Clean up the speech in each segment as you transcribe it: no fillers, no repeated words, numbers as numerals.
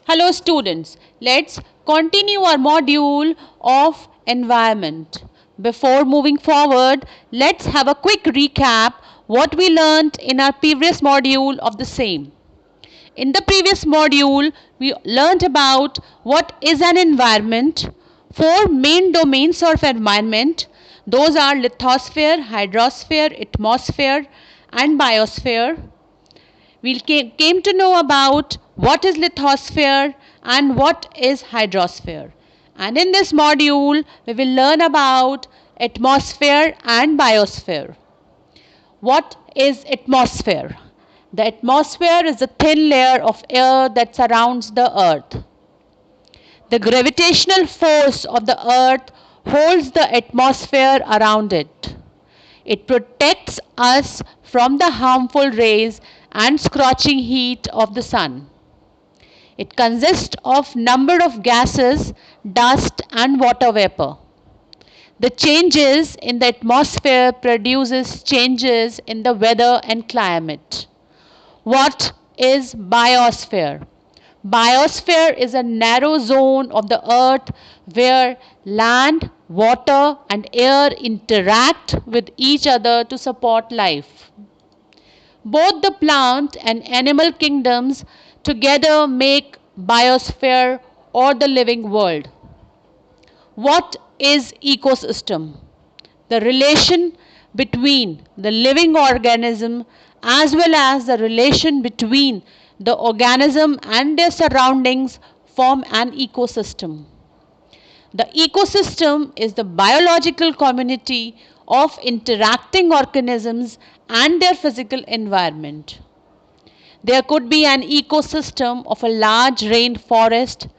Hello students, let's continue our module of environment. Before moving forward, let's have a quick recap what we learned in our previous module of the same. In the previous module, we learned about what is an environment, four main domains of environment. Those are lithosphere, hydrosphere, atmosphere and biosphere. We came to know about what is lithosphere and what is hydrosphere. And in this module, we will learn about atmosphere and biosphere. What is atmosphere? The atmosphere is a thin layer of air that surrounds the earth. The gravitational force of the earth holds the atmosphere around it. It protects us from the harmful rays and scorching heat of the sun. It consists of number of gases, dust and water vapor. The changes in the atmosphere produces changes in the weather and climate. What is biosphere? Biosphere is a narrow zone of the earth where land, water and air interact with each other to support life. Both the plant and animal kingdoms together make biosphere or the living world. What is ecosystem? The relation between the living organism as well as the relation between the organism and their surroundings form an ecosystem. The ecosystem is the biological community of interacting organisms and their physical environment. There could be an ecosystem of a large rainforest,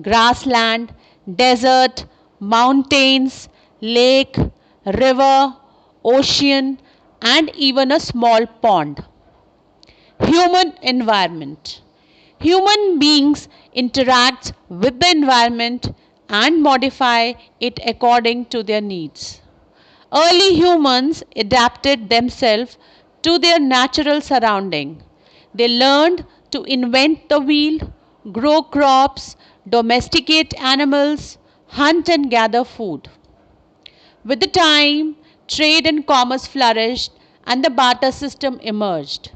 grassland, desert, mountains, lake, river, ocean, and even a small pond. Human environment. Human beings interact with the environment and modify it according to their needs. Early humans adapted themselves to their natural surrounding. They learned to invent the wheel, grow crops, domesticate animals, hunt and gather food. With the time, trade and commerce flourished and the barter system emerged.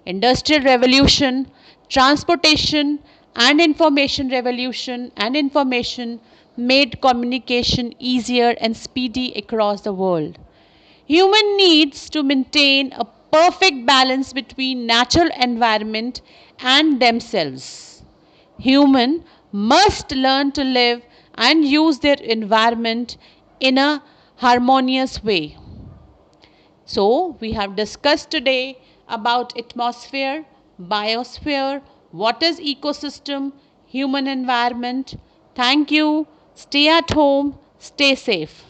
Industrial revolution, transportation and information revolution and information made communication easier and speedy across the world. Human needs to maintain a perfect balance between natural environment and themselves. Human must learn to live and use their environment in a harmonious way. So, we have discussed today about atmosphere, biosphere, what is ecosystem, human environment. Thank you. Stay at home. Stay safe.